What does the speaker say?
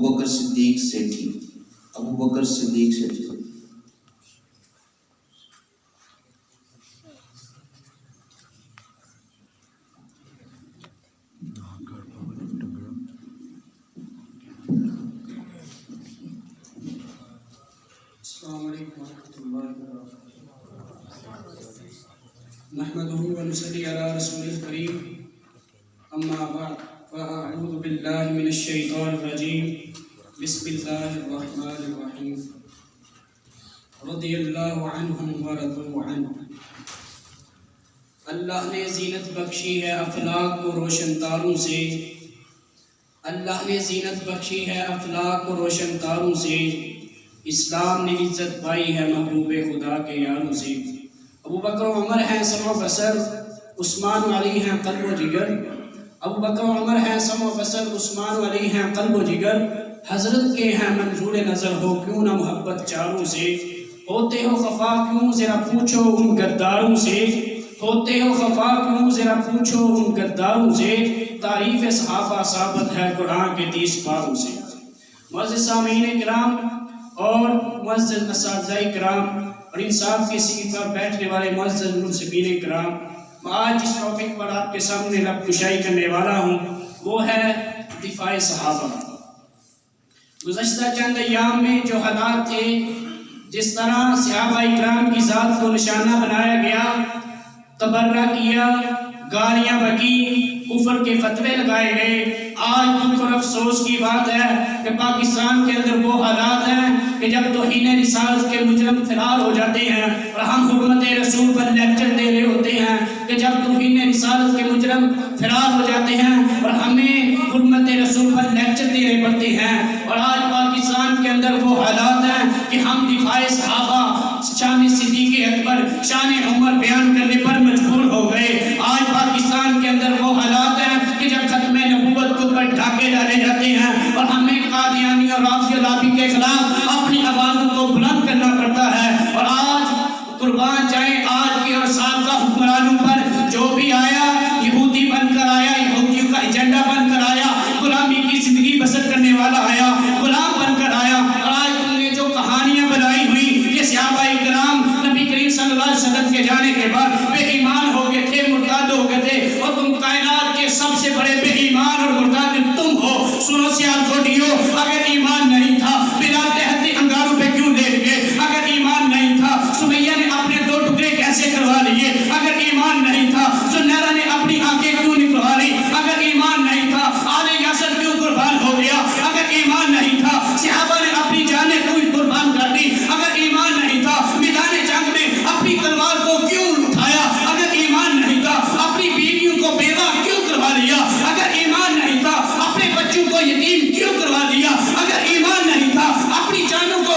بکر صدیق سیٹھی. ابو بکر صدیق سیٹھی. السلام علیکم ورحمۃ اللہ وبرکاتہ. نحمده ونصلي على رسول الكريم. اما بعد فاعوذ باللہ من الشیطان الرجیم. بسم اللہ الرحمن الرحیم. رضی اللہ عنہم ورضوا عنہ. اللہ نے زینت بخشی ہے افلاک کو روشن تاروں سے. اللہ نے زینت بخشی ہے افلاک کو روشن تاروں سے. اسلام نے عزت پائی ہے محبوب خدا کے یاروں سے. ابو بکر و عمر ہیں سم و بصر، عثمان و علی ہیں قلب و جگر. ابو بکر و عمر ہیں سم و بصر، عثمان و علی ہیں قلب و جگر. حضرت کے ہیں منظور نظر ہو کیوں نہ محبت چاروں سے. ہوتے ہو خفا کیوں ذرا پوچھو ان غداروں سے. ہوتے ہو خفا کیوں ذرا پوچھو ان غداروں سے. تعریف صحابہ ثابت ہے قرآن کے 30 پاروں سے. معزز سامعین کرام اور معزز اساتذہ کرام اور انصاف کی سیٹ پر بیٹھنے والے معزز منصفین کرام، میں آج جس ٹاپک پر آپ کے سامنے لب کشائی کرنے والا ہوں وہ ہے دفاع صحابہ. گزشتہ چند ایام میں جو حالات تھے، جس طرح صحابہ کرام کی ذات کو نشانہ بنایا گیا، تبرہ کیا، گالیاں بکی، کفر کے فتوے لگائے گئے، آج دکھ اور افسوس کی بات ہے کہ پاکستان کے اندر وہ حالات ہیں کہ جب توہین رسالت کے مجرم فرار ہو جاتے ہیں اور ہم حرمت رسول پر لیکچر دے رہے ہوتے ہیں، کہ جب توہین رسالت کے مجرم فرار ہو جاتے ہیں اور ہمیں حرمت رسول پر لیکچر دے رہے پڑتے ہیں. اور آج پاکستان کے اندر وہ حالات ہیں کہ ہم دفاع صحابہ، شان صدیق اکبر، شان عمر بیان کرنے پر مجبور ہو گئے. آج پاکستان کے اندر وہ حالات ہیں کہ جب ختم نبوت کے اوپر ڈھاکے ڈالے جاتے ہیں اور ہمیں قادیانی اور رافضی لابی کے خلاف اپنی آوازوں کو بلند کرنا پڑتا ہے. اور آج قربان جائیں آج کے اور سابقہ حکمرانوں پر، جو بھی آیا یہودی بن کر آیا، یہودیوں کا ایجنڈا بن کر آیا، غلامی کی زندگی بسر کرنے والا آیا، غلام بن کر آیا. اور آج تم نے جو کہانیاں بنائی ہوئی، یہ صحابہ کرام نبی کریم صلی اللہ علیہ وسلم کے جانے کے بعد بے ایمان ہو گئے تھے، مرتد ہو گئے تھے، اور تم کائنات کے سب سے بڑے بے ایمان اور مرتد تم ہو. سنو سیال چھوٹیو، اگر ایمان نہیں تھا بلال تہتی انگاروں پہ کیوں لے گئے؟ اگر ایمان نہیں تھا سمیہ نے اپنے 2 ٹکڑے کیسے کروا لیے؟ اگر ایمان نہیں تھا زنیرہ نے اپنی آنکھیں کیوں نکلوا لی؟ اگر ایمان نہیں تھا آل یاسر کیوں قربان ہو گیا؟ اگر ایمان نہیں تھا صحابہ نے اپنی جانیں کیوں قربان کر دی؟ اگر ایمان نہیں تھا میدان جنگ میں اپنی تلوار کو کیوں اٹھایا؟ اگر ایمان نہیں تھا اپنی بیویوں کو بیوہ کیوں کروا لیا؟ اگر ایمان نہیں تھا اپنے بچوں کو یتیم کیوں کروا دیا؟ اگر ایمان نہیں تھا اپنی جانوں کو